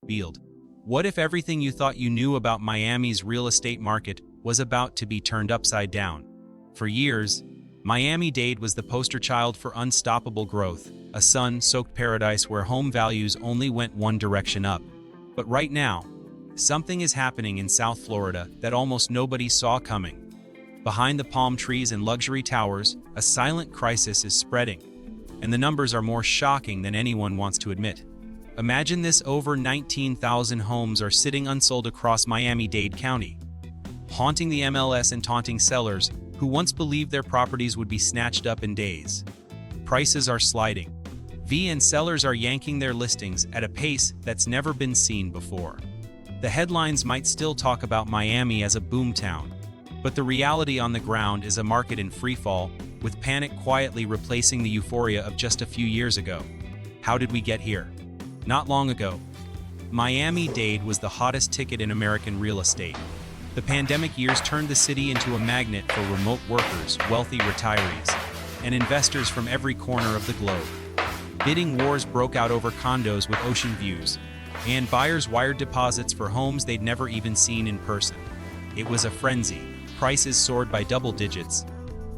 Field. What if everything you thought you knew about Miami's real estate market was about to be turned upside down? For years, Miami-Dade was the poster child for unstoppable growth, a sun-soaked paradise where home values only went one direction up. But right now, something is happening in South Florida that almost nobody saw coming. Behind the palm trees and luxury towers, a silent crisis is spreading, and the numbers are more shocking than anyone wants to admit. Imagine this: over 19,000 homes are sitting unsold across Miami-Dade County, haunting the MLS and taunting sellers who once believed their properties would be snatched up in days. Prices are sliding, and sellers are yanking their listings at a pace that's never been seen before. The headlines might still talk about Miami as a boomtown, but the reality on the ground is a market in freefall, with panic quietly replacing the euphoria of just a few years ago. How did we get here? Not long ago, Miami-Dade was the hottest ticket in American real estate. The pandemic years turned the city into a magnet for remote workers, wealthy retirees, and investors from every corner of the globe. Bidding wars broke out over condos with ocean views, and buyers wired deposits for homes they'd never even seen in person. It was a frenzy. Prices soared by double digits,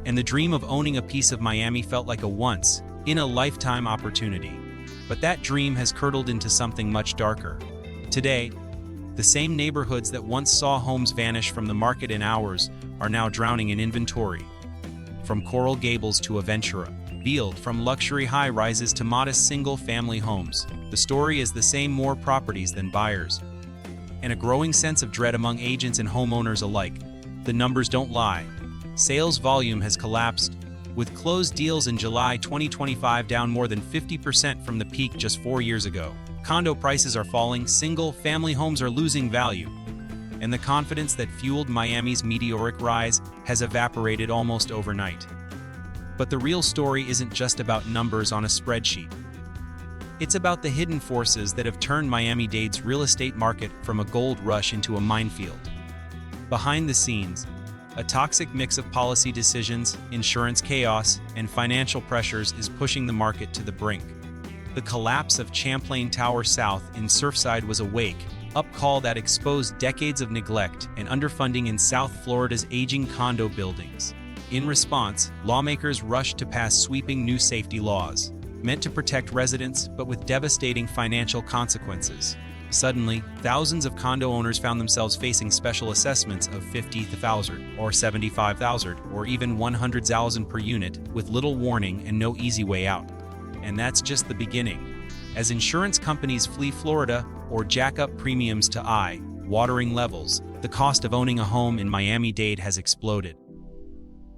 and the dream of owning a piece of Miami felt like a once-in-a-lifetime opportunity. But that dream has curdled into something much darker. Today, the same neighborhoods that once saw homes vanish from the market in hours are now drowning in inventory. From Coral Gables to Aventura, from luxury high-rises to modest single-family homes, the story is the same: more properties than buyers, and a growing sense of dread among agents and homeowners alike. The numbers don't lie. Sales volume has collapsed, with closed deals in July 2025 down more than 50% from the peak just 4 years ago. Condo prices are falling, single-family homes are losing value, and the confidence that fueled Miami's meteoric rise has evaporated almost overnight. But the real story isn't just about numbers on a spreadsheet. It's about the hidden forces that have turned Miami-Dade's real estate market from a gold rush into a minefield. Behind the scenes, a toxic mix of policy decisions, insurance chaos, and financial pressures is pushing the market to the brink. The collapse of Champlain Tower South in Surfside was a wake-up call that exposed decades of neglect and underfunding in South Florida's aging condo buildings. In response, lawmakers rushed to pass sweeping new safety laws, meant to protect residents but with devastating financial consequences. Suddenly, thousands of condo owners found themselves facing special assessments of $50,000 or $75,000 or even $100,000 per unit, with little warning and no easy way out. And that's just the beginning. As insurance companies flee Florida or jack up premiums to eye-watering levels, the cost of owning a home in Miami-Dade has exploded.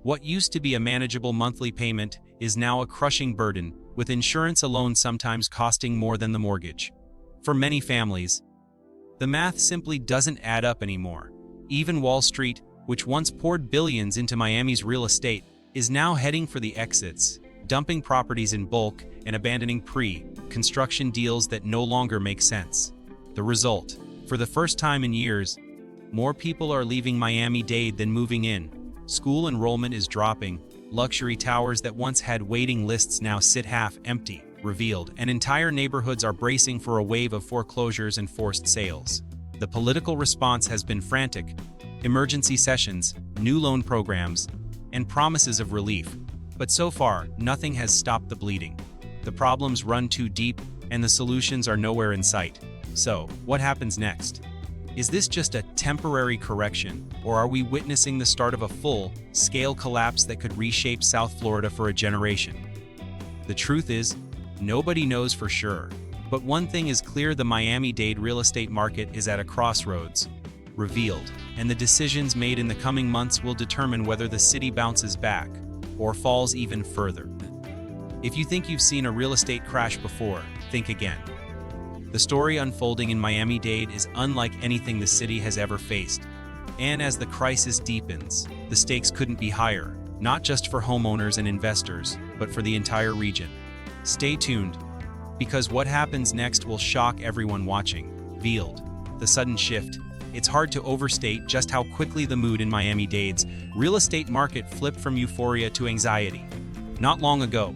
What used to be a manageable monthly payment is now a crushing burden, with insurance alone sometimes costing more than the mortgage. For many families, the math simply doesn't add up anymore. Even Wall Street, which once poured billions into Miami's real estate, is now heading for the exits, dumping properties in bulk and abandoning pre-construction deals that no longer make sense. The result: for the first time in years, more people are leaving Miami-Dade than moving in. School enrollment is dropping. Luxury towers that once had waiting lists now sit half empty, and entire neighborhoods are bracing for a wave of foreclosures and forced sales. The political response has been frantic: emergency sessions, new loan programs, and promises of relief. But so far, nothing has stopped the bleeding. The problems run too deep, and the solutions are nowhere in sight. So, what happens next? Is this just a temporary correction, or are we witnessing the start of a full-scale collapse that could reshape South Florida for a generation? The truth is, nobody knows for sure. But one thing is clear: the Miami-Dade real estate market is at a crossroads, and the decisions made in the coming months will determine whether the city bounces back or falls even further. If you think you've seen a real estate crash before, think again. The story unfolding in Miami-Dade is unlike anything the city has ever faced. And as the crisis deepens, the stakes couldn't be higher, not just for homeowners and investors, but for the entire region. Stay tuned, because what happens next will shock everyone watching. The sudden shift. It's hard to overstate just how quickly the mood in Miami-Dade's real estate market flipped from euphoria to anxiety. Not long ago,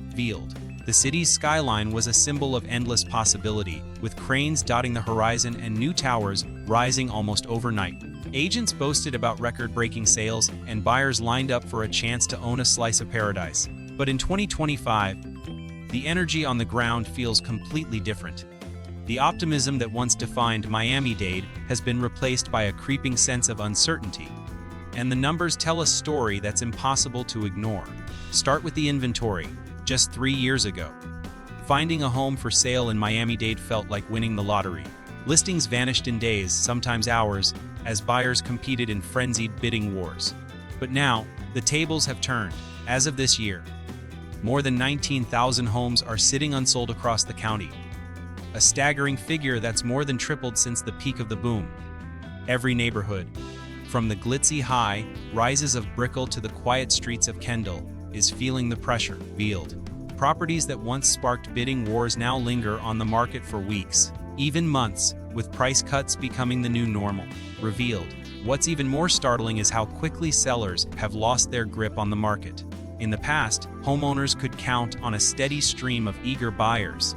The city's skyline was a symbol of endless possibility, with cranes dotting the horizon and new towers rising almost overnight. Agents boasted about record-breaking sales, and buyers lined up for a chance to own a slice of paradise. But in 2025, the energy on the ground feels completely different. The optimism that once defined Miami-Dade has been replaced by a creeping sense of uncertainty. And the numbers tell a story that's impossible to ignore. Start with the inventory. Just 3 years ago, finding a home for sale in Miami-Dade felt like winning the lottery. Listings vanished in days, sometimes hours, as buyers competed in frenzied bidding wars. But now, the tables have turned. As of this year, more than 19,000 homes are sitting unsold across the county. A staggering figure that's more than tripled since the peak of the boom. Every neighborhood, from the glitzy high rises of Brickell to the quiet streets of Kendall, is feeling the pressure. Revealed. Properties that once sparked bidding wars now linger on the market for weeks, even months, with price cuts becoming the new normal. Revealed. What's even more startling is how quickly sellers have lost their grip on the market. In the past, homeowners could count on a steady stream of eager buyers,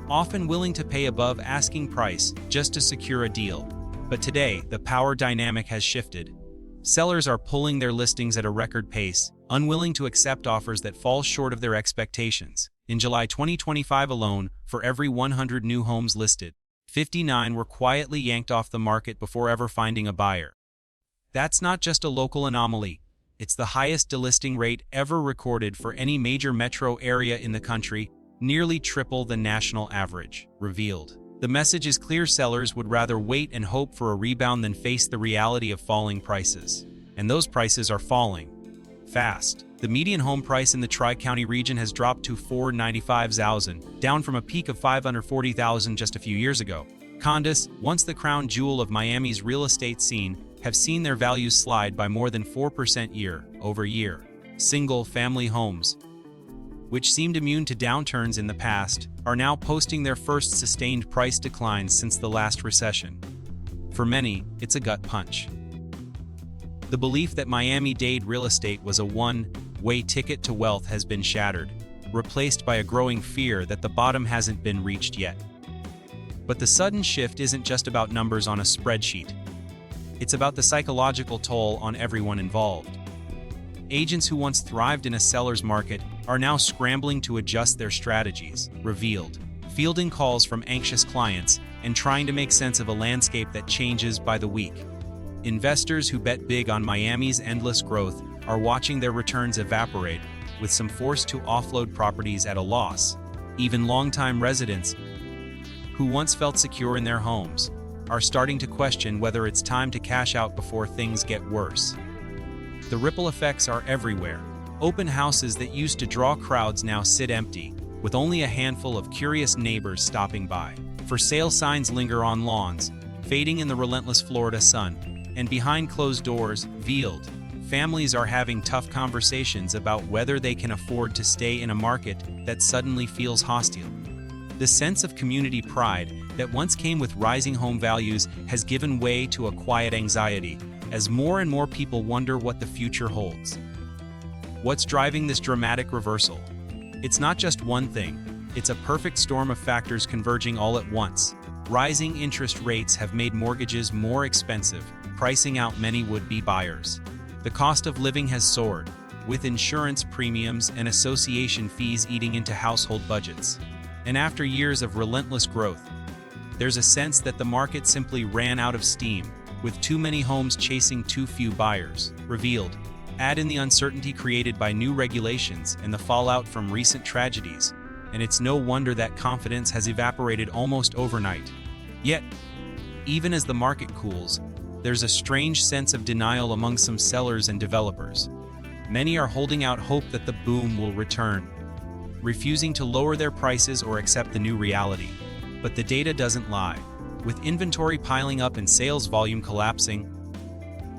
often willing to pay above asking price just to secure a deal. But today, the power dynamic has shifted. Sellers are pulling their listings at a record pace, unwilling to accept offers that fall short of their expectations. In July 2025 alone, for every 100 new homes listed, 59 were quietly yanked off the market before ever finding a buyer. That's not just a local anomaly. It's the highest delisting rate ever recorded for any major metro area in the country, nearly triple the national average. Revealed. The message is clear: sellers would rather wait and hope for a rebound than face the reality of falling prices. And those prices are falling fast. The median home price in the Tri-County region has dropped to $495,000, down from a peak of $540,000 just a few years ago. Condos, once the crown jewel of Miami's real estate scene, have seen their values slide by more than 4% year over year. Single-family homes, which seemed immune to downturns in the past, are now posting their first sustained price declines since the last recession. For many, it's a gut punch. The belief that Miami-Dade real estate was a one-way ticket to wealth has been shattered, replaced by a growing fear that the bottom hasn't been reached yet. But the sudden shift isn't just about numbers on a spreadsheet. It's about the psychological toll on everyone involved. Agents who once thrived in a seller's market are now scrambling to adjust their strategies. Revealed. Fielding calls from anxious clients and trying to make sense of a landscape that changes by the week. Investors who bet big on Miami's endless growth are watching their returns evaporate, with some forced to offload properties at a loss. Even longtime residents, who once felt secure in their homes, are starting to question whether it's time to cash out before things get worse. The ripple effects are everywhere. Open houses that used to draw crowds now sit empty, with only a handful of curious neighbors stopping by. For sale signs linger on lawns, fading in the relentless Florida sun, and behind closed doors, veiled. Families are having tough conversations about whether they can afford to stay in a market that suddenly feels hostile. The sense of community pride that once came with rising home values has given way to a quiet anxiety, as more and more people wonder what the future holds. What's driving this dramatic reversal? It's not just one thing. It's a perfect storm of factors converging all at once. Rising interest rates have made mortgages more expensive, pricing out many would-be buyers. The cost of living has soared, with insurance premiums and association fees eating into household budgets. And after years of relentless growth, there's a sense that the market simply ran out of steam, with too many homes chasing too few buyers. Revealed. Add in the uncertainty created by new regulations and the fallout from recent tragedies, and it's no wonder that confidence has evaporated almost overnight. Yet, even as the market cools, there's a strange sense of denial among some sellers and developers. Many are holding out hope that the boom will return, refusing to lower their prices or accept the new reality. But the data doesn't lie. With inventory piling up and sales volume collapsing,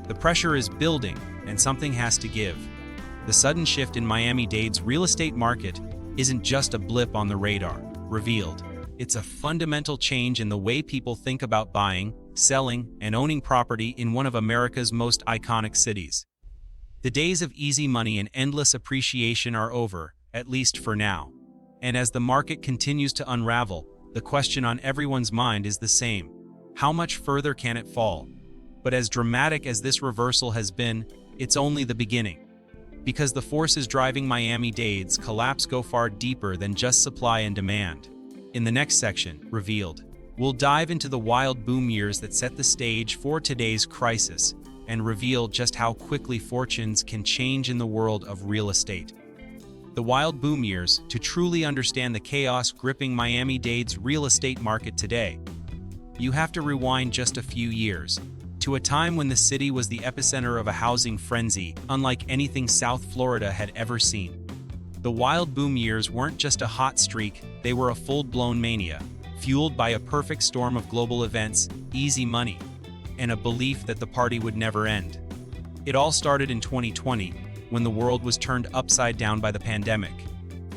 the pressure is building and something has to give. The sudden shift in Miami-Dade's real estate market isn't just a blip on the radar. Revealed. It's a fundamental change in the way people think about buying, selling, and owning property in one of America's most iconic cities. The days of easy money and endless appreciation are over, at least for now. And as the market continues to unravel, the question on everyone's mind is the same. How much further can it fall? But as dramatic as this reversal has been, it's only the beginning. Because the forces driving Miami-Dade's collapse go far deeper than just supply and demand. In the next section, Revealed, we'll dive into the wild boom years that set the stage for today's crisis and reveal just how quickly fortunes can change in the world of real estate. The wild boom years, to truly understand the chaos gripping Miami-Dade's real estate market today, you have to rewind just a few years, to a time when the city was the epicenter of a housing frenzy unlike anything South Florida had ever seen. The wild boom years weren't just a hot streak, they were a full-blown mania, fueled by a perfect storm of global events, easy money, and a belief that the party would never end. It all started in 2020, when the world was turned upside down by the pandemic.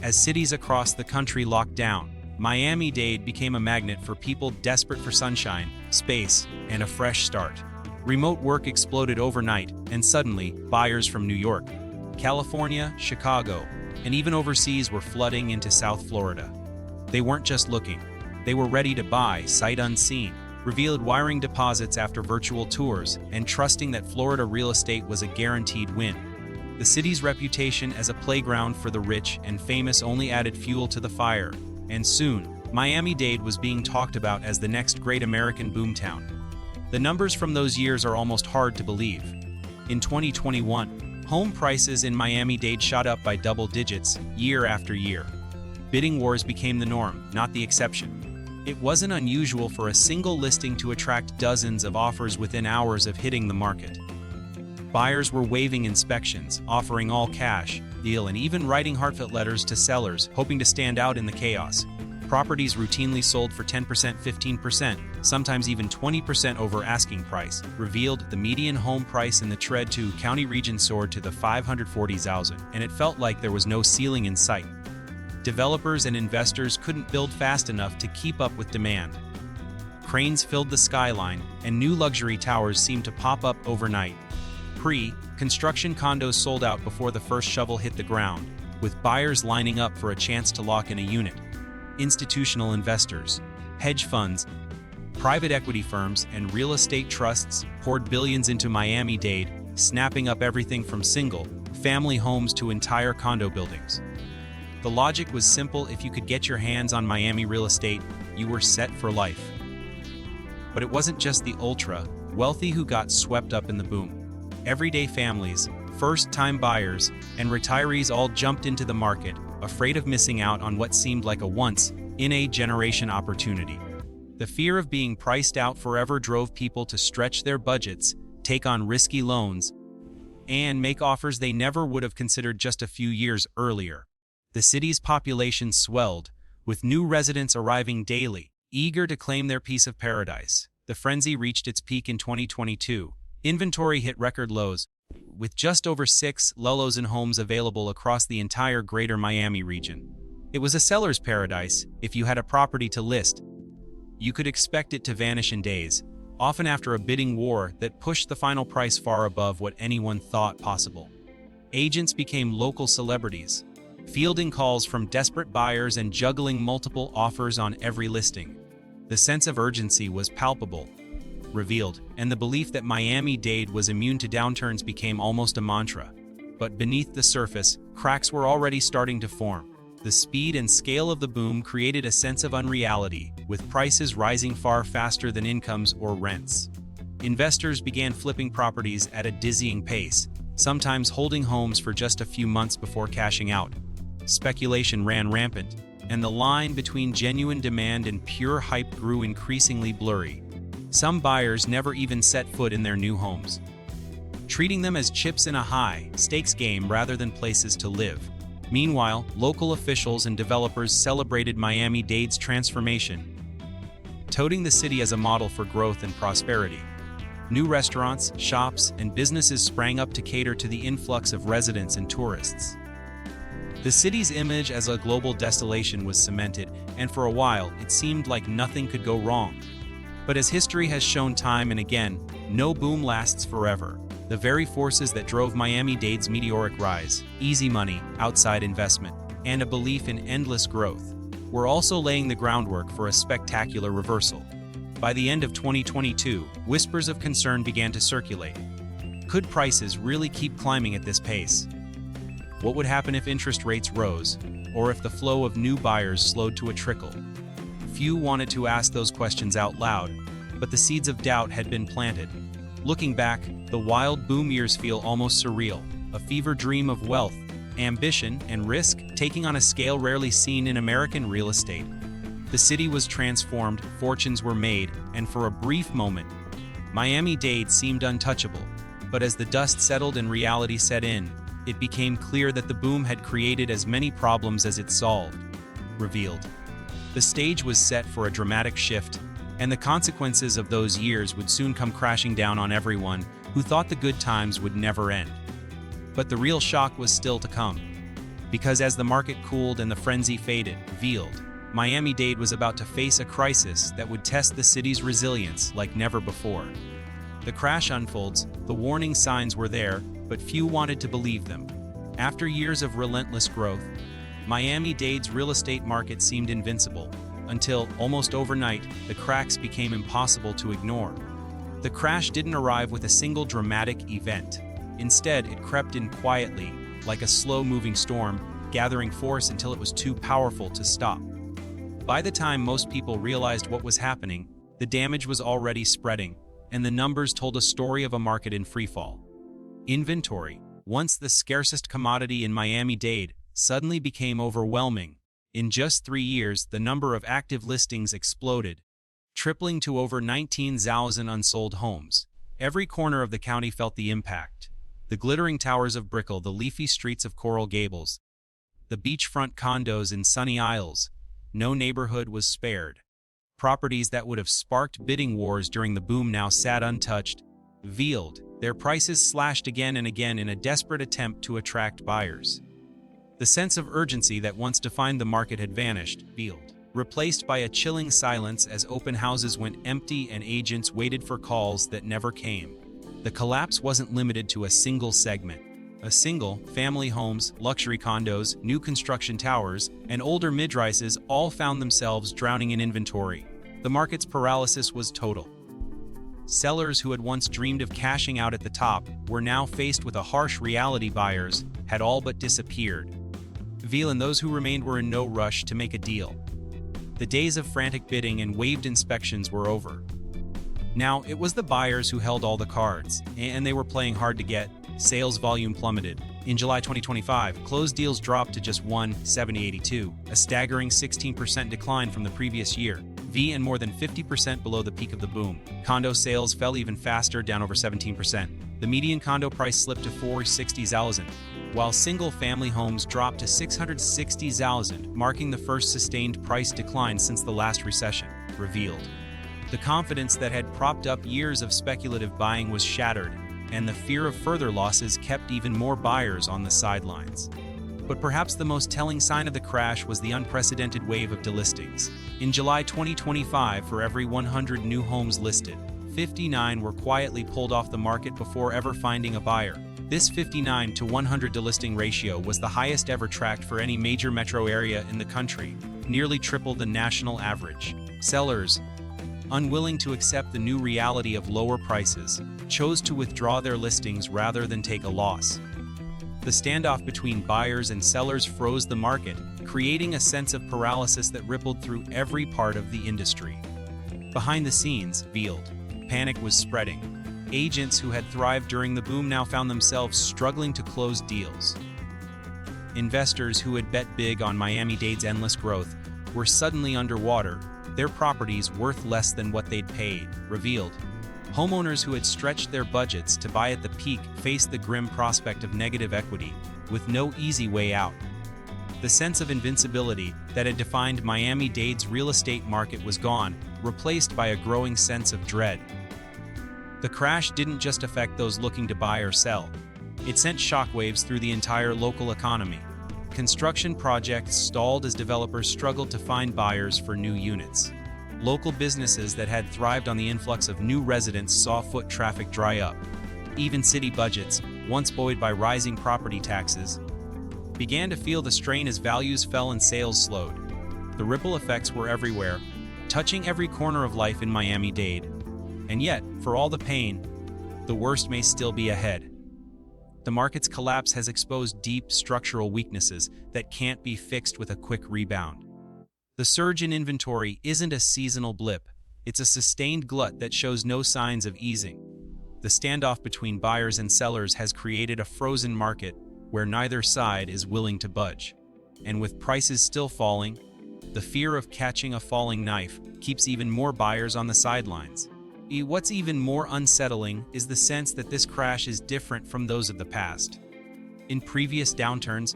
As cities across the country locked down, Miami-Dade became a magnet for people desperate for sunshine, space, and a fresh start. Remote work exploded overnight, and suddenly, buyers from New York, California, Chicago, and even overseas were flooding into South Florida. They weren't just looking. They were ready to buy sight unseen, revealed wiring deposits after virtual tours, and trusting that Florida real estate was a guaranteed win. The city's reputation as a playground for the rich and famous only added fuel to the fire, and soon, Miami-Dade was being talked about as the next great American boomtown. The numbers from those years are almost hard to believe. In 2021, home prices in Miami-Dade shot up by double digits year after year. Bidding wars became the norm, not the exception. It wasn't unusual for a single listing to attract dozens of offers within hours of hitting the market. Buyers were waiving inspections, offering all cash deal, and even writing heartfelt letters to sellers, hoping to stand out in the chaos. Properties routinely sold for 10%, 15%, sometimes even 20% over asking price. Revealed, the median home price in the Tread 2 County region soared to the $540,000, and it felt like there was no ceiling in sight. Developers and investors couldn't build fast enough to keep up with demand. Cranes filled the skyline, and new luxury towers seemed to pop up overnight. Pre-construction condos sold out before the first shovel hit the ground, with buyers lining up for a chance to lock in a unit. Institutional investors, hedge funds, private equity firms, and real estate trusts poured billions into Miami-Dade, snapping up everything from single-family homes to entire condo buildings. The logic was simple: if you could get your hands on Miami real estate, you were set for life. But it wasn't just the ultra-wealthy who got swept up in the boom. Everyday families, first-time buyers, and retirees all jumped into the market, afraid of missing out on what seemed like a once-in-a-generation opportunity. The fear of being priced out forever drove people to stretch their budgets, take on risky loans, and make offers they never would have considered just a few years earlier. The city's population swelled, with new residents arriving daily, eager to claim their piece of paradise. The frenzy reached its peak in 2022. Inventory hit record lows, with just over 6 LULOs in homes available across the entire greater Miami region. It was a seller's paradise. If you had a property to list, you could expect it to vanish in days, often after a bidding war that pushed the final price far above what anyone thought possible. Agents became local celebrities, fielding calls from desperate buyers and juggling multiple offers on every listing. The sense of urgency was palpable. Revealed, and the belief that Miami-Dade was immune to downturns became almost a mantra. But beneath the surface, cracks were already starting to form. The speed and scale of the boom created a sense of unreality, with prices rising far faster than incomes or rents. Investors began flipping properties at a dizzying pace, sometimes holding homes for just a few months before cashing out. Speculation ran rampant, and the line between genuine demand and pure hype grew increasingly blurry. Some buyers never even set foot in their new homes, treating them as chips in a high-stakes game rather than places to live. Meanwhile, local officials and developers celebrated Miami-Dade's transformation, touting the city as a model for growth and prosperity. New restaurants, shops, and businesses sprang up to cater to the influx of residents and tourists. The city's image as a global destination was cemented, and for a while, it seemed like nothing could go wrong. But as history has shown time and again, no boom lasts forever. The very forces that drove Miami-Dade's meteoric rise, easy money, outside investment, and a belief in endless growth were also laying the groundwork for a spectacular reversal. By the end of 2022, whispers of concern began to circulate. Could prices really keep climbing at this pace? What would happen if interest rates rose, or if the flow of new buyers slowed to a trickle? Few wanted to ask those questions out loud, but the seeds of doubt had been planted. Looking back, the wild boom years feel almost surreal, a fever dream of wealth, ambition, and risk taking on a scale rarely seen in American real estate. The city was transformed, fortunes were made, and for a brief moment, Miami-Dade seemed untouchable. But as the dust settled and reality set in, it became clear that the boom had created as many problems as it solved. Revealed. The stage was set for a dramatic shift, and the consequences of those years would soon come crashing down on everyone who thought the good times would never end. But the real shock was still to come. Because as the market cooled and the frenzy faded, revealed, Miami-Dade was about to face a crisis that would test the city's resilience like never before. The crash unfolds, the warning signs were there, but few wanted to believe them. After years of relentless growth, Miami-Dade's real estate market seemed invincible, until, almost overnight, the cracks became impossible to ignore. The crash didn't arrive with a single dramatic event. Instead, it crept in quietly, like a slow-moving storm, gathering force until it was too powerful to stop. By the time most people realized what was happening, the damage was already spreading, and the numbers told a story of a market in freefall. Inventory, once the scarcest commodity in Miami-Dade, suddenly became overwhelming. In just 3 years, the number of active listings exploded, tripling to over 19,000 unsold homes. Every corner of the county felt the impact. The glittering towers of Brickell, the leafy streets of Coral Gables, the beachfront condos in Sunny Isles. No neighborhood was spared. Properties that would have sparked bidding wars during the boom now sat untouched, veiled, their prices slashed again and again in a desperate attempt to attract buyers. The sense of urgency that once defined the market had vanished, veiled, replaced by a chilling silence as open houses went empty and agents waited for calls that never came. The collapse wasn't limited to a single segment. Family homes, luxury condos, new construction towers, and older mid-rises all found themselves drowning in inventory. The market's paralysis was total. Sellers who had once dreamed of cashing out at the top were now faced with a harsh reality. Buyers had all but disappeared. And those who remained were in no rush to make a deal. The days of frantic bidding and waived inspections were over. Now, it was the buyers who held all the cards, and they were playing hard to get. Sales volume plummeted. In July 2025, closed deals dropped to just 1,782, a staggering 16% decline from the previous year, and more than 50% below the peak of the boom. Condo sales fell even faster, down over 17%. The median condo price slipped to $460,000, while single-family homes dropped to $660,000, marking the first sustained price decline since the last recession. Revealed. The confidence that had propped up years of speculative buying was shattered, and the fear of further losses kept even more buyers on the sidelines. But perhaps the most telling sign of the crash was the unprecedented wave of delistings. In July 2025, for every 100 new homes listed, 59 were quietly pulled off the market before ever finding a buyer. This 59 to 100 delisting ratio was the highest ever tracked for any major metro area in the country, nearly triple the national average. Sellers, unwilling to accept the new reality of lower prices, chose to withdraw their listings rather than take a loss. The standoff between buyers and sellers froze the market, creating a sense of paralysis that rippled through every part of the industry. Behind the scenes, panic was spreading. Agents who had thrived during the boom now found themselves struggling to close deals. Investors who had bet big on Miami-Dade's endless growth were suddenly underwater, their properties worth less than what they'd paid. Revealed. Homeowners who had stretched their budgets to buy at the peak faced the grim prospect of negative equity, with no easy way out. The sense of invincibility that had defined Miami-Dade's real estate market was gone, replaced by a growing sense of dread. The crash didn't just affect those looking to buy or sell. It sent shockwaves through the entire local economy. Construction projects stalled as developers struggled to find buyers for new units. Local businesses that had thrived on the influx of new residents saw foot traffic dry up. Even city budgets, once buoyed by rising property taxes, began to feel the strain as values fell and sales slowed. The ripple effects were everywhere, touching every corner of life in Miami-Dade. And yet, for all the pain, the worst may still be ahead. The market's collapse has exposed deep structural weaknesses that can't be fixed with a quick rebound. The surge in inventory isn't a seasonal blip, it's a sustained glut that shows no signs of easing. The standoff between buyers and sellers has created a frozen market where neither side is willing to budge. And with prices still falling, the fear of catching a falling knife keeps even more buyers on the sidelines. What's even more unsettling is the sense that this crash is different from those of the past. In previous downturns,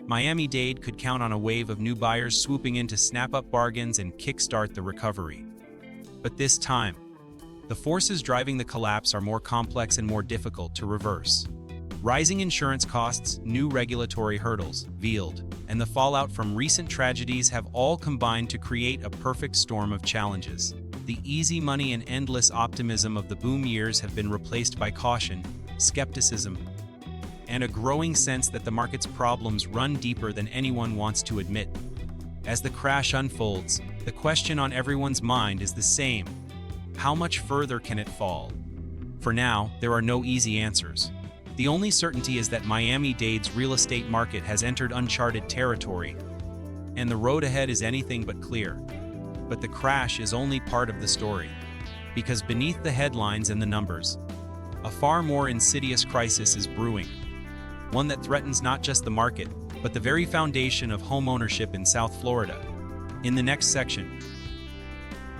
Miami-Dade could count on a wave of new buyers swooping in to snap up bargains and kickstart the recovery. But this time, the forces driving the collapse are more complex and more difficult to reverse. Rising insurance costs, new regulatory hurdles, and the fallout from recent tragedies have all combined to create a perfect storm of challenges. The easy money and endless optimism of the boom years have been replaced by caution, skepticism, and a growing sense that the market's problems run deeper than anyone wants to admit. As the crash unfolds, the question on everyone's mind is the same: how much further can it fall? For now, there are no easy answers. The only certainty is that Miami-Dade's real estate market has entered uncharted territory, and the road ahead is anything but clear. But the crash is only part of the story, because beneath the headlines and the numbers, a far more insidious crisis is brewing, one that threatens not just the market, but the very foundation of homeownership in South Florida. In the next section,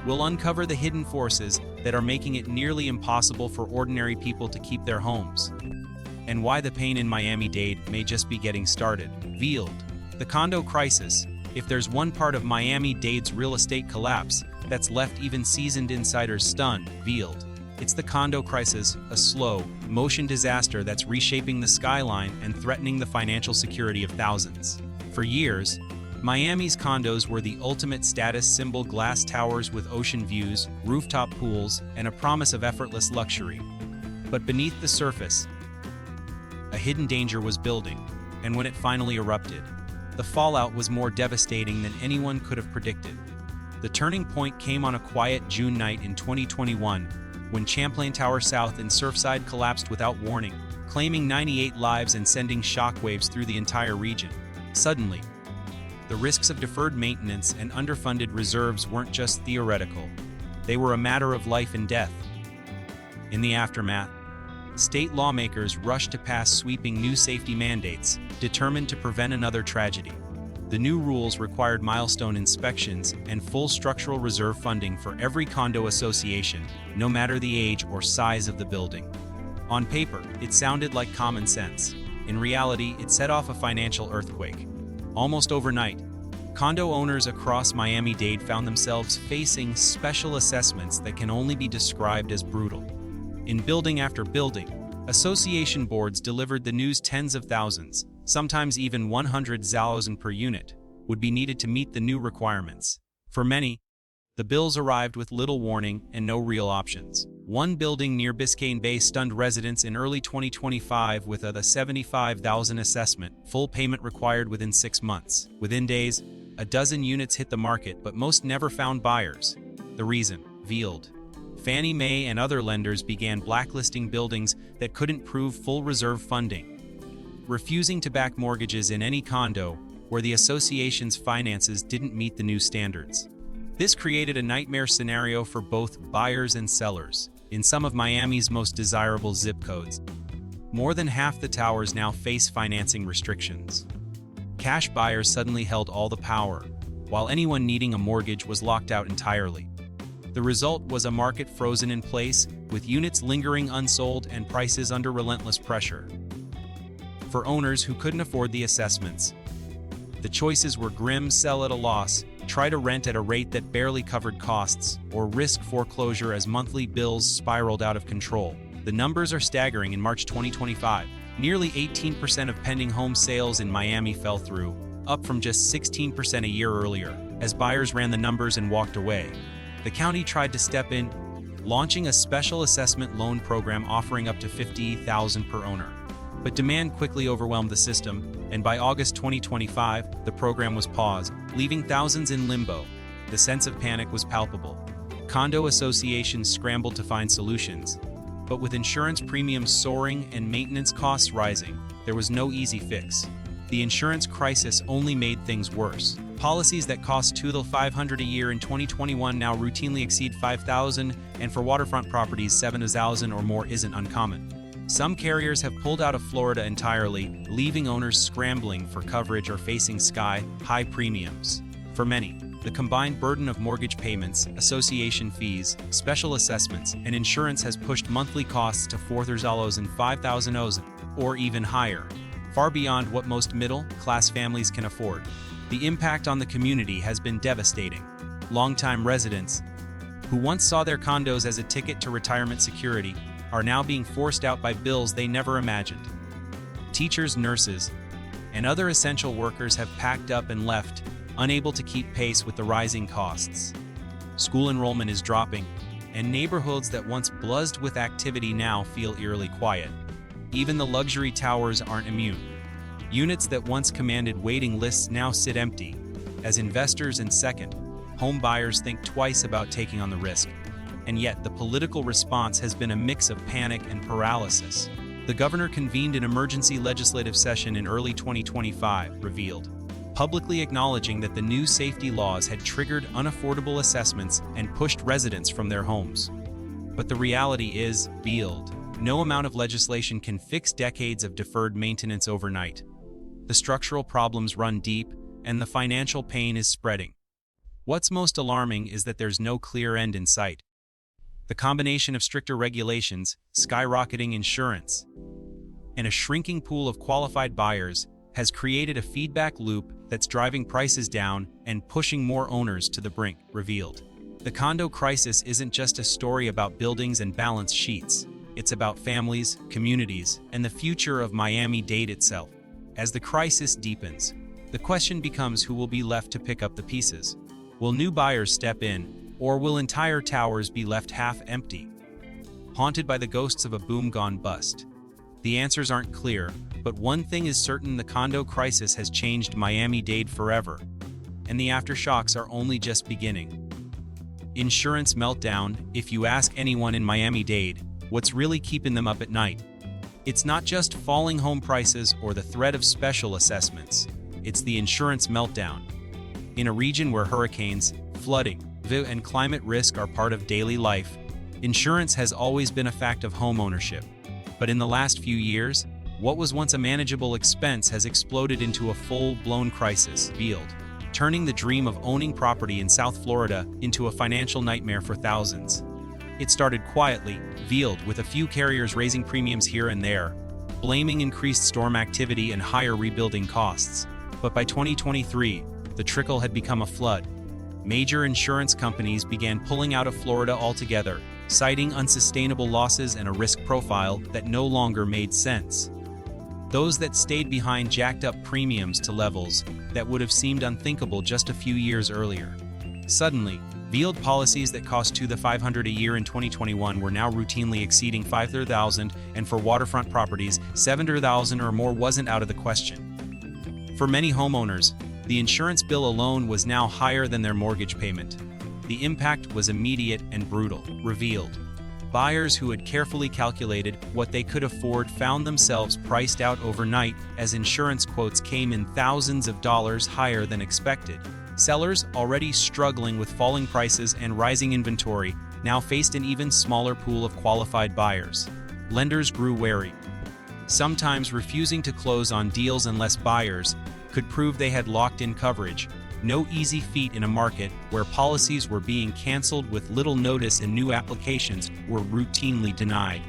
we'll uncover the hidden forces that are making it nearly impossible for ordinary people to keep their homes, and why the pain in Miami-Dade may just be getting started. The condo crisis. If there's one part of Miami-Dade's real estate collapse that's left even seasoned insiders stunned, it's the condo crisis, a slow motion disaster that's reshaping the skyline and threatening the financial security of thousands. For years, Miami's condos were the ultimate status symbol: glass towers with ocean views, rooftop pools, and a promise of effortless luxury. But beneath the surface, a hidden danger was building, and when it finally erupted, the fallout was more devastating than anyone could have predicted. The turning point came on a quiet June night in 2021, when Champlain Tower South in Surfside collapsed without warning, claiming 98 lives and sending shockwaves through the entire region. Suddenly, the risks of deferred maintenance and underfunded reserves weren't just theoretical. They were a matter of life and death. In the aftermath, state lawmakers rushed to pass sweeping new safety mandates, determined to prevent another tragedy. The new rules required milestone inspections and full structural reserve funding for every condo association, no matter the age or size of the building. On paper, it sounded like common sense. In reality, it set off a financial earthquake. Almost overnight, condo owners across Miami-Dade found themselves facing special assessments that can only be described as brutal. In building after building, association boards delivered the news tens of thousands, sometimes even 100,000 per unit, would be needed to meet the new requirements. For many, the bills arrived with little warning and no real options. One building near Biscayne Bay stunned residents in early 2025 with a $75,000 assessment, full payment required within 6 months. Within days, a dozen units hit the market, but most never found buyers. The reason? Fannie Mae and other lenders began blacklisting buildings that couldn't prove full reserve funding, refusing to back mortgages in any condo where the association's finances didn't meet the new standards. This created a nightmare scenario for both buyers and sellers. In some of Miami's most desirable zip codes, more than half the towers now face financing restrictions. Cash buyers suddenly held all the power, while anyone needing a mortgage was locked out entirely. The result was a market frozen in place, with units lingering unsold and prices under relentless pressure. For owners who couldn't afford the assessments, the choices were grim: sell at a loss, try to rent at a rate that barely covered costs, or risk foreclosure as monthly bills spiraled out of control. The numbers are staggering. In March 2025, nearly 18% of pending home sales in Miami fell through, up from just 16% a year earlier. As buyers ran the numbers and walked away, the county tried to step in, launching a special assessment loan program offering up to $50,000 per owner. But demand quickly overwhelmed the system, and by August 2025, the program was paused, leaving thousands in limbo. The sense of panic was palpable. Condo associations scrambled to find solutions. But with insurance premiums soaring and maintenance costs rising, there was no easy fix. The insurance crisis only made things worse. Policies that cost $2,500 a year in 2021 now routinely exceed $5,000, and for waterfront properties, $7,000 or more isn't uncommon. Some carriers have pulled out of Florida entirely, leaving owners scrambling for coverage or facing sky-high premiums. For many, the combined burden of mortgage payments, association fees, special assessments, and insurance has pushed monthly costs to $4,000 and $5,000 or even higher, far beyond what most middle-class families can afford. The impact on the community has been devastating. Longtime residents, who once saw their condos as a ticket to retirement security, are now being forced out by bills they never imagined. Teachers, nurses, and other essential workers have packed up and left, unable to keep pace with the rising costs. School enrollment is dropping, and neighborhoods that once buzzed with activity now feel eerily quiet. Even the luxury towers aren't immune. Units that once commanded waiting lists now sit empty, as investors and second-home buyers think twice about taking on the risk. And yet, the political response has been a mix of panic and paralysis. The governor convened an emergency legislative session in early 2025, revealed, publicly acknowledging that the new safety laws had triggered unaffordable assessments and pushed residents from their homes. But the reality is, no amount of legislation can fix decades of deferred maintenance overnight. The structural problems run deep, and the financial pain is spreading. What's most alarming is that there's no clear end in sight. The combination of stricter regulations, skyrocketing insurance, and a shrinking pool of qualified buyers has created a feedback loop that's driving prices down and pushing more owners to the brink, revealed. The condo crisis isn't just a story about buildings and balance sheets. It's about families, communities, and the future of Miami-Dade itself. As the crisis deepens, the question becomes who will be left to pick up the pieces. Will new buyers step in, or will entire towers be left half empty, haunted by the ghosts of a boom gone bust? The answers aren't clear, but one thing is certain: the condo crisis has changed Miami-Dade forever, and the aftershocks are only just beginning. Insurance meltdown. If you ask anyone in Miami-Dade what's really keeping them up at night, it's not just falling home prices or the threat of special assessments. It's the insurance meltdown. In a region where hurricanes, flooding, and climate risk are part of daily life, insurance has always been a fact of homeownership. But in the last few years, what was once a manageable expense has exploded into a full-blown crisis, turning the dream of owning property in South Florida into a financial nightmare for thousands. It started quietly, with a few carriers raising premiums here and there, blaming increased storm activity and higher rebuilding costs. But by 2023, the trickle had become a flood. Major insurance companies began pulling out of Florida altogether, citing unsustainable losses and a risk profile that no longer made sense. Those that stayed behind jacked up premiums to levels that would have seemed unthinkable just a few years earlier. Suddenly, policies that cost $2,500 a year in 2021 were now routinely exceeding $5,000, and for waterfront properties, $7,000 or more wasn't out of the question. For many homeowners, the insurance bill alone was now higher than their mortgage payment. The impact was immediate and brutal, revealed. Buyers who had carefully calculated what they could afford found themselves priced out overnight as insurance quotes came in thousands of dollars higher than expected. Sellers, already struggling with falling prices and rising inventory, now faced an even smaller pool of qualified buyers. Lenders grew wary, sometimes refusing to close on deals unless buyers could prove they had locked in coverage. No easy feat in a market where policies were being canceled with little notice and new applications were routinely denied.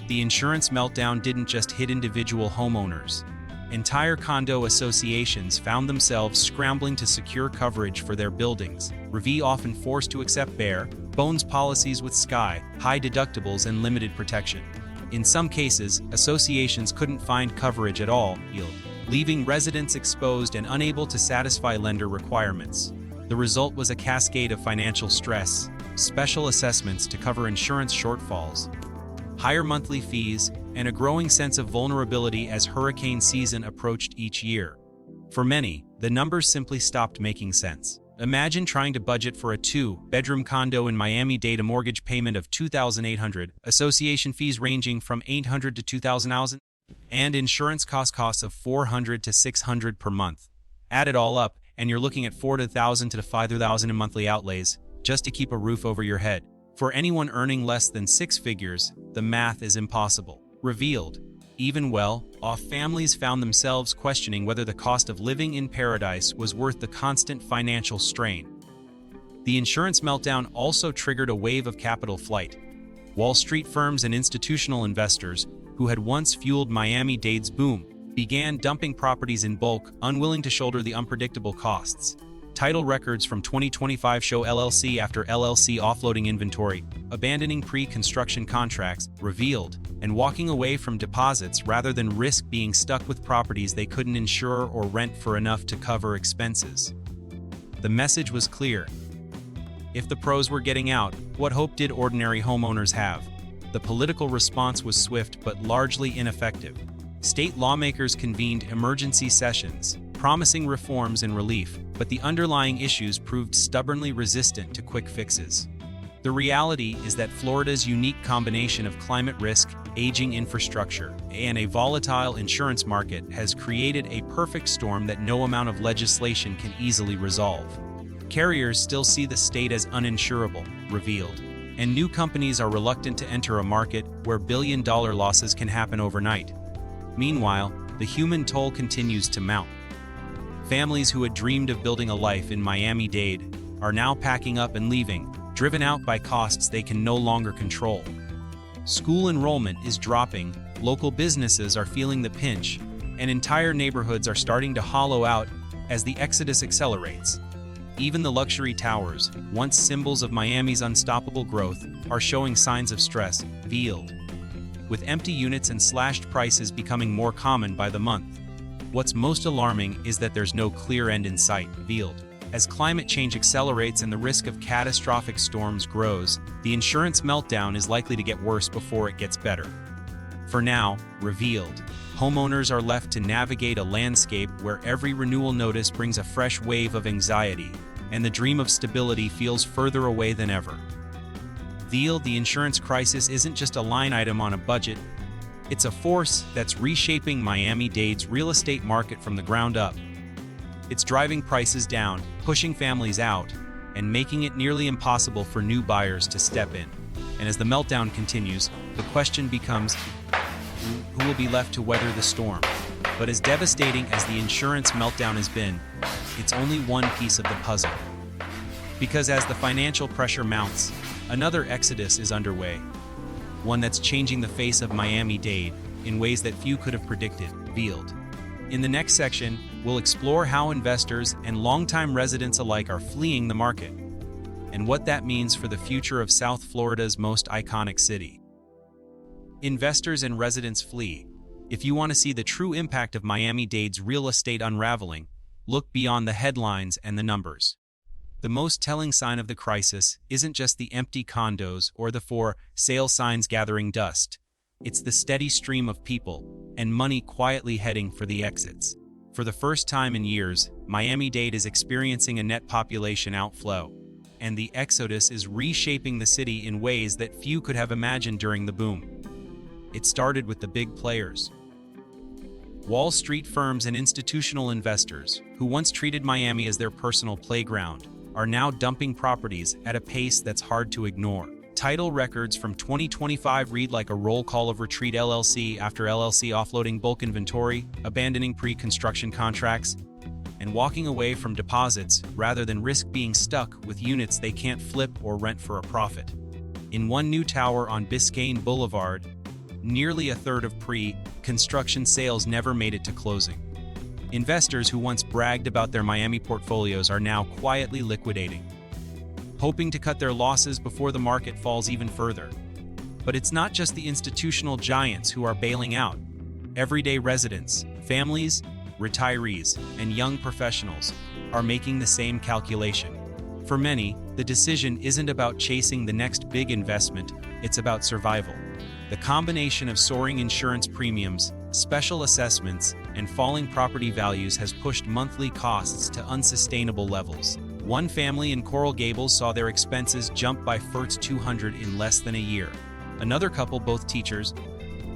The insurance meltdown didn't just hit individual homeowners. Entire condo associations found themselves scrambling to secure coverage for their buildings, often forced to accept bare-bones policies with sky-high deductibles and limited protection. In some cases, associations couldn't find coverage at all, leaving residents exposed and unable to satisfy lender requirements. The result was a cascade of financial stress, special assessments to cover insurance shortfalls, higher monthly fees, and a growing sense of vulnerability as hurricane season approached each year. For many, the numbers simply stopped making sense. Imagine trying to budget for a 2-bedroom condo in Miami-Dade, a mortgage payment of $2,800, association fees ranging from $800 to $2,000, and insurance costs of $400 to $600 per month. Add it all up, and you're looking at $4,000 to $5,000 in monthly outlays just to keep a roof over your head. For anyone earning less than 6 figures, the math is impossible. Revealed. Even well-off families found themselves questioning whether the cost of living in paradise was worth the constant financial strain. The insurance meltdown also triggered a wave of capital flight. Wall Street firms and institutional investors, who had once fueled Miami-Dade's boom, began dumping properties in bulk, unwilling to shoulder the unpredictable costs. Title records from 2025 show LLC after LLC offloading inventory, abandoning pre-construction contracts, revealed, and walking away from deposits rather than risk being stuck with properties they couldn't insure or rent for enough to cover expenses. The message was clear. If the pros were getting out, what hope did ordinary homeowners have? The political response was swift but largely ineffective. State lawmakers convened emergency sessions, promising reforms and relief, but the underlying issues proved stubbornly resistant to quick fixes. The reality is that Florida's unique combination of climate risk, aging infrastructure, and a volatile insurance market has created a perfect storm that no amount of legislation can easily resolve. Carriers still see the state as uninsurable, revealed, and new companies are reluctant to enter a market where billion-dollar losses can happen overnight. Meanwhile, the human toll continues to mount. Families who had dreamed of building a life in Miami-Dade are now packing up and leaving, driven out by costs they can no longer control. School enrollment is dropping, local businesses are feeling the pinch, and entire neighborhoods are starting to hollow out as the exodus accelerates. Even the luxury towers, once symbols of Miami's unstoppable growth, are showing signs of stress, revealed. With empty units and slashed prices becoming more common by the month. What's most alarming is that there's no clear end in sight, revealed. As climate change accelerates and the risk of catastrophic storms grows, the insurance meltdown is likely to get worse before it gets better. For now, revealed, homeowners are left to navigate a landscape where every renewal notice brings a fresh wave of anxiety, and the dream of stability feels further away than ever. The insurance crisis isn't just a line item on a budget, it's a force that's reshaping Miami-Dade's real estate market from the ground up. It's driving prices down, pushing families out, and making it nearly impossible for new buyers to step in. And as the meltdown continues, the question becomes, who will be left to weather the storm? But as devastating as the insurance meltdown has been, it's only one piece of the puzzle. Because as the financial pressure mounts, another exodus is underway. One that's changing the face of Miami-Dade in ways that few could have predicted, revealed. In the next section, we'll explore how investors and longtime residents alike are fleeing the market, and what that means for the future of South Florida's most iconic city. Investors and residents flee. If you want to see the true impact of Miami-Dade's real estate unraveling, look beyond the headlines and the numbers. The most telling sign of the crisis isn't just the empty condos or the for sale signs gathering dust. It's the steady stream of people and money quietly heading for the exits. For the first time in years, Miami-Dade is experiencing a net population outflow, and the exodus is reshaping the city in ways that few could have imagined during the boom. It started with the big players. Wall Street firms and institutional investors, who once treated Miami as their personal playground, are now dumping properties at a pace that's hard to ignore. Title records from 2025 read like a roll call of retreat LLC after LLC offloading bulk inventory, abandoning pre-construction contracts, and walking away from deposits rather than risk being stuck with units they can't flip or rent for a profit. In one new tower on Biscayne Boulevard, nearly a third of pre-construction sales never made it to closing. Investors who once bragged about their Miami portfolios are now quietly liquidating, hoping to cut their losses before the market falls even further. But it's not just the institutional giants who are bailing out. Everyday residents, families, retirees, and young professionals are making the same calculation. For many, the decision isn't about chasing the next big investment, it's about survival. The combination of soaring insurance premiums, special assessments, and falling property values has pushed monthly costs to unsustainable levels. One family in Coral Gables saw their expenses jump by $200 in less than a year. Another couple, both teachers,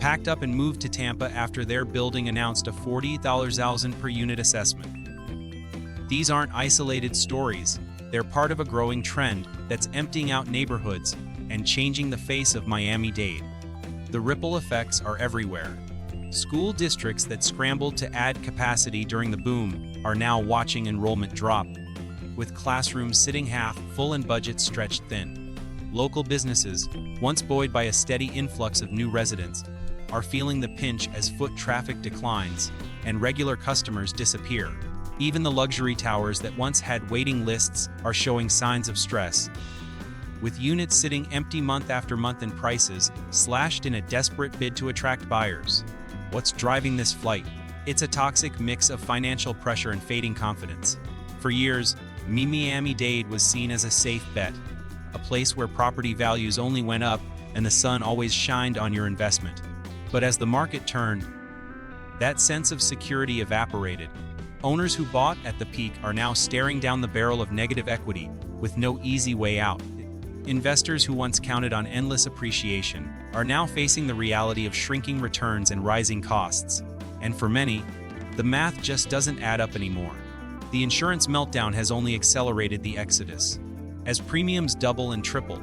packed up and moved to Tampa after their building announced a $40,000 per unit assessment. These aren't isolated stories. They're part of a growing trend that's emptying out neighborhoods and changing the face of Miami-Dade. The ripple effects are everywhere. School districts that scrambled to add capacity during the boom are now watching enrollment drop, with classrooms sitting half full and budgets stretched thin. Local businesses, once buoyed by a steady influx of new residents, are feeling the pinch as foot traffic declines and regular customers disappear. Even the luxury towers that once had waiting lists are showing signs of stress, with units sitting empty month after month and prices slashed in a desperate bid to attract buyers. What's driving this flight? It's a toxic mix of financial pressure and fading confidence. For years, Miami-Dade was seen as a safe bet, a place where property values only went up and the sun always shined on your investment. But as the market turned, that sense of security evaporated. Owners who bought at the peak are now staring down the barrel of negative equity with no easy way out. Investors who once counted on endless appreciation are now facing the reality of shrinking returns and rising costs. And for many, the math just doesn't add up anymore. The insurance meltdown has only accelerated the exodus. As premiums double and triple,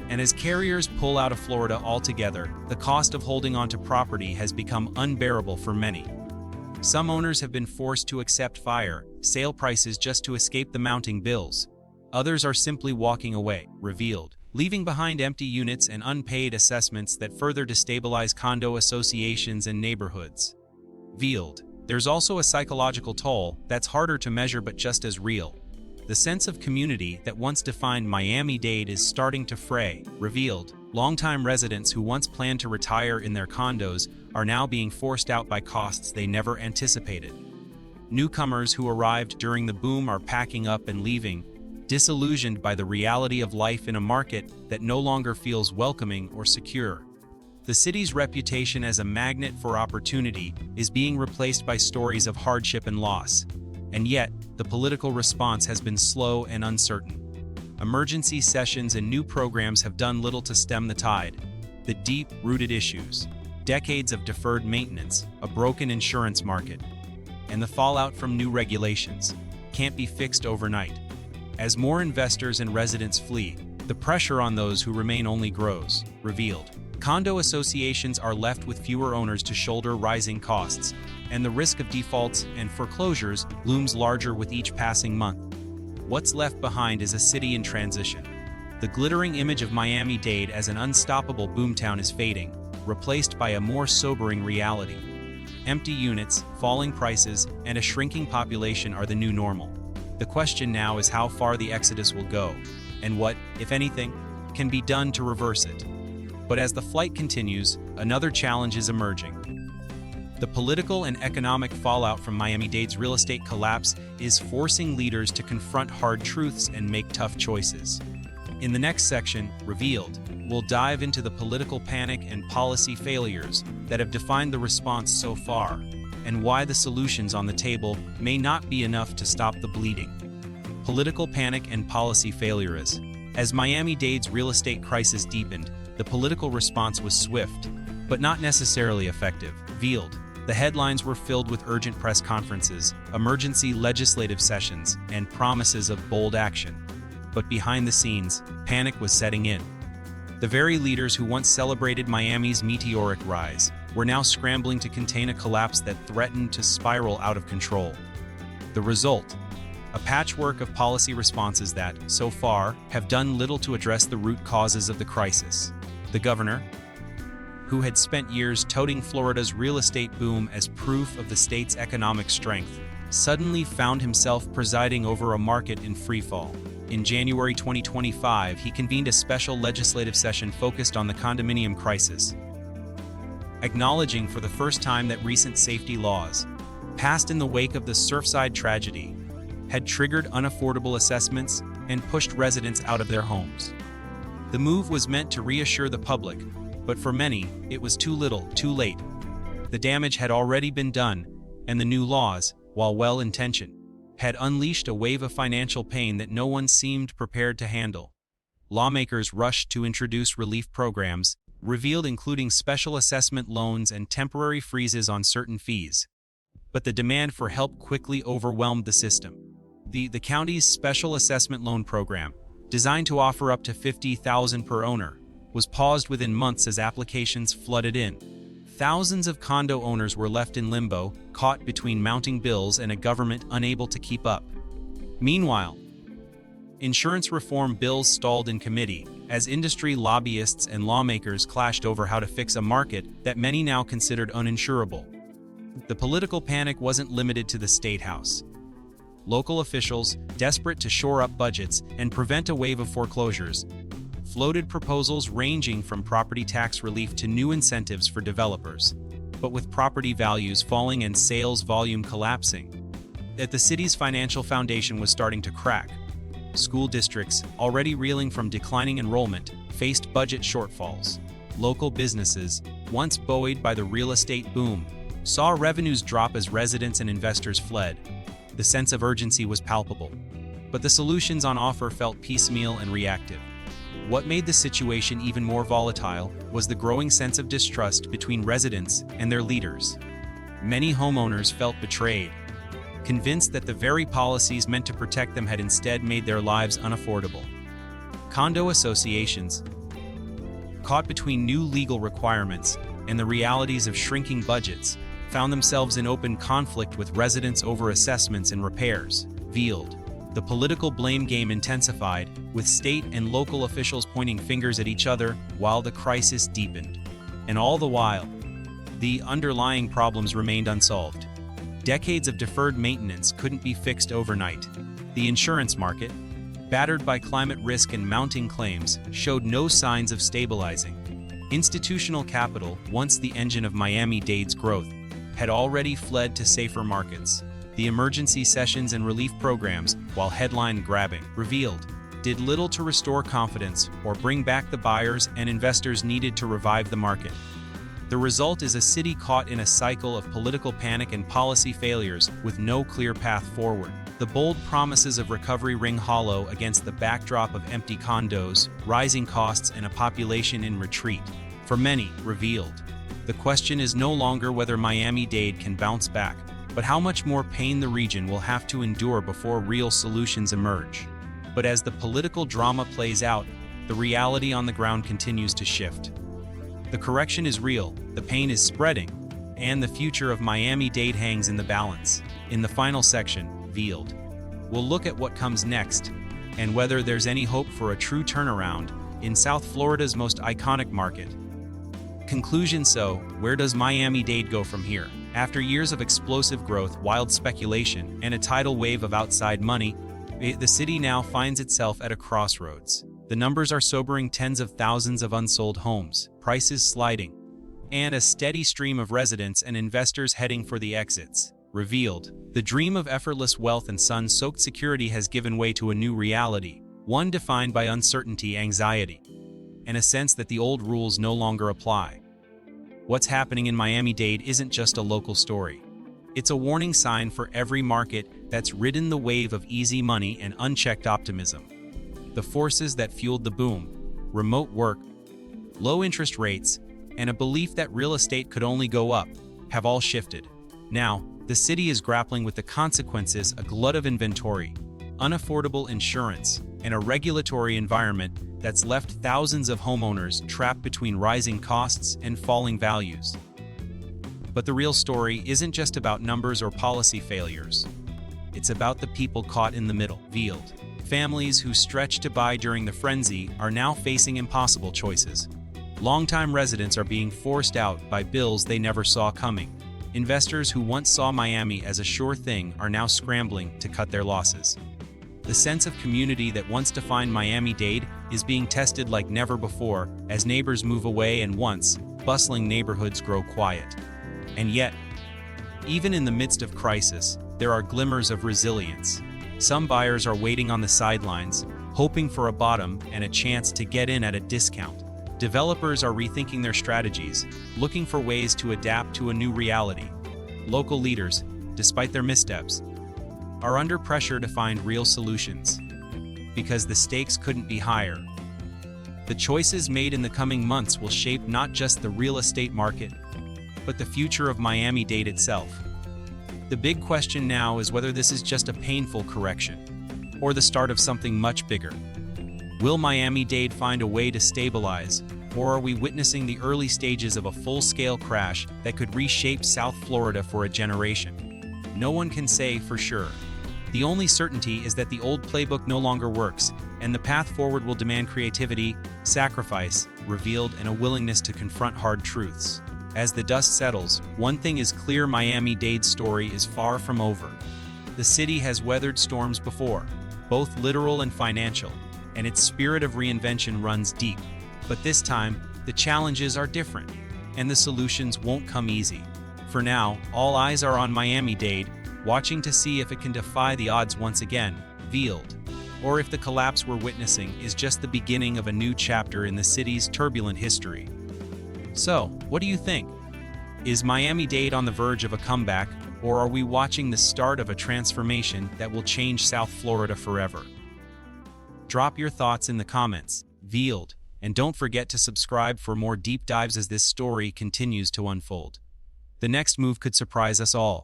and as carriers pull out of Florida altogether, the cost of holding onto property has become unbearable for many. Some owners have been forced to accept fire sale prices just to escape the mounting bills. Others are simply walking away, revealed, leaving behind empty units and unpaid assessments that further destabilize condo associations and neighborhoods. Veiled. There's also a psychological toll that's harder to measure but just as real. The sense of community that once defined Miami-Dade is starting to fray, revealed. Longtime residents who once planned to retire in their condos are now being forced out by costs they never anticipated. Newcomers who arrived during the boom are packing up and leaving, disillusioned by the reality of life in a market that no longer feels welcoming or secure. The city's reputation as a magnet for opportunity is being replaced by stories of hardship and loss. And yet, the political response has been slow and uncertain. Emergency sessions and new programs have done little to stem the tide. The deep-rooted issues, decades of deferred maintenance, a broken insurance market, and the fallout from new regulations can't be fixed overnight. As more investors and residents flee, the pressure on those who remain only grows, revealed. Condo associations are left with fewer owners to shoulder rising costs, and the risk of defaults and foreclosures looms larger with each passing month. What's left behind is a city in transition. The glittering image of Miami-Dade as an unstoppable boomtown is fading, replaced by a more sobering reality. Empty units, falling prices, and a shrinking population are the new normal. The question now is how far the exodus will go, and what, if anything, can be done to reverse it. But as the flight continues, another challenge is emerging. The political and economic fallout from Miami-Dade's real estate collapse is forcing leaders to confront hard truths and make tough choices. In the next section, Revealed, we'll dive into the political panic and policy failures that have defined the response so far, and why the solutions on the table may not be enough to stop the bleeding. Political panic and policy failures. As Miami-Dade's real estate crisis deepened, the political response was swift, but not necessarily effective. Veiled. The headlines were filled with urgent press conferences, emergency legislative sessions, and promises of bold action. But behind the scenes, panic was setting in. The very leaders who once celebrated Miami's meteoric rise were now scrambling to contain a collapse that threatened to spiral out of control. The result? A patchwork of policy responses that, so far, have done little to address the root causes of the crisis. The governor, who had spent years touting Florida's real estate boom as proof of the state's economic strength, suddenly found himself presiding over a market in freefall. In January 2025, he convened a special legislative session focused on the condominium crisis, acknowledging for the first time that recent safety laws, passed in the wake of the Surfside tragedy, had triggered unaffordable assessments and pushed residents out of their homes. The move was meant to reassure the public But for many, it was too little, too late. The damage had already been done, and the new laws, while well-intentioned, had unleashed a wave of financial pain that no one seemed prepared to handle. Lawmakers rushed to introduce relief programs, revealed including special assessment loans and temporary freezes on certain fees. But the demand for help quickly overwhelmed the system. The county's special assessment loan program, designed to offer up to $50,000 per owner, was paused within months as applications flooded in. Thousands of condo owners were left in limbo, caught between mounting bills and a government unable to keep up. Meanwhile, insurance reform bills stalled in committee as industry lobbyists and lawmakers clashed over how to fix a market that many now considered uninsurable. The political panic wasn't limited to the State House. Local officials, desperate to shore up budgets and prevent a wave of foreclosures, floated proposals ranging from property tax relief to new incentives for developers. But with property values falling and sales volume collapsing, the city's financial foundation was starting to crack. School districts, already reeling from declining enrollment, faced budget shortfalls. Local businesses, once buoyed by the real estate boom, saw revenues drop as residents and investors fled. The sense of urgency was palpable, but the solutions on offer felt piecemeal and reactive. What made the situation even more volatile was the growing sense of distrust between residents and their leaders. Many homeowners felt betrayed, convinced that the very policies meant to protect them had instead made their lives unaffordable. Condo associations, caught between new legal requirements and the realities of shrinking budgets, found themselves in open conflict with residents over assessments and repairs. The political blame game intensified, with state and local officials pointing fingers at each other while the crisis deepened. And all the while, the underlying problems remained unsolved. Decades of deferred maintenance couldn't be fixed overnight. The insurance market, battered by climate risk and mounting claims, showed no signs of stabilizing. Institutional capital, once the engine of Miami-Dade's growth, had already fled to safer markets. The emergency sessions and relief programs, while headline-grabbing, revealed, did little to restore confidence or bring back the buyers and investors needed to revive the market. The result is a city caught in a cycle of political panic and policy failures with no clear path forward. The bold promises of recovery ring hollow against the backdrop of empty condos, rising costs, and a population in retreat. For many, revealed. The question is no longer whether Miami-Dade can bounce back, but how much more pain the region will have to endure before real solutions emerge. But as the political drama plays out, the reality on the ground continues to shift. The correction is real, the pain is spreading, and the future of Miami-Dade hangs in the balance. In the final section, Veiled, we'll look at what comes next and whether there's any hope for a true turnaround in South Florida's most iconic market. Conclusion: so, where does Miami-Dade go from here? After years of explosive growth, wild speculation, and a tidal wave of outside money, the city now finds itself at a crossroads. The numbers are sobering: tens of thousands of unsold homes, prices sliding, and a steady stream of residents and investors heading for the exits. Revealed, the dream of effortless wealth and sun-soaked security has given way to a new reality, one defined by uncertainty, anxiety, and a sense that the old rules no longer apply. What's happening in Miami-Dade isn't just a local story. It's a warning sign for every market that's ridden the wave of easy money and unchecked optimism. The forces that fueled the boom, remote work, low interest rates, and a belief that real estate could only go up, have all shifted. Now, the city is grappling with the consequences: a glut of inventory, unaffordable insurance, and a regulatory environment that's left thousands of homeowners trapped between rising costs and falling values. But the real story isn't just about numbers or policy failures. It's about the people caught in the middle. Veiled, families who stretched to buy during the frenzy are now facing impossible choices. Longtime residents are being forced out by bills they never saw coming. Investors who once saw Miami as a sure thing are now scrambling to cut their losses. The sense of community that once defined Miami-Dade is being tested like never before as neighbors move away and once bustling neighborhoods grow quiet. And yet, even in the midst of crisis, there are glimmers of resilience. Some buyers are waiting on the sidelines, hoping for a bottom and a chance to get in at a discount. Developers are rethinking their strategies, looking for ways to adapt to a new reality. Local leaders, despite their missteps, are under pressure to find real solutions, because the stakes couldn't be higher. The choices made in the coming months will shape not just the real estate market, but the future of Miami-Dade itself. The big question now is whether this is just a painful correction, or the start of something much bigger. Will Miami-Dade find a way to stabilize, or are we witnessing the early stages of a full-scale crash that could reshape South Florida for a generation? No one can say for sure. The only certainty is that the old playbook no longer works, and the path forward will demand creativity, sacrifice, revealed, and a willingness to confront hard truths. As the dust settles, one thing is clear: Miami-Dade's story is far from over. The city has weathered storms before, both literal and financial, and its spirit of reinvention runs deep. But this time, the challenges are different, and the solutions won't come easy. For now, all eyes are on Miami-Dade, watching to see if it can defy the odds once again, veiled, or if the collapse we're witnessing is just the beginning of a new chapter in the city's turbulent history. So, what do you think? Is Miami-Dade on the verge of a comeback, or are we watching the start of a transformation that will change South Florida forever? Drop your thoughts in the comments, veiled, and don't forget to subscribe for more deep dives as this story continues to unfold. The next move could surprise us all.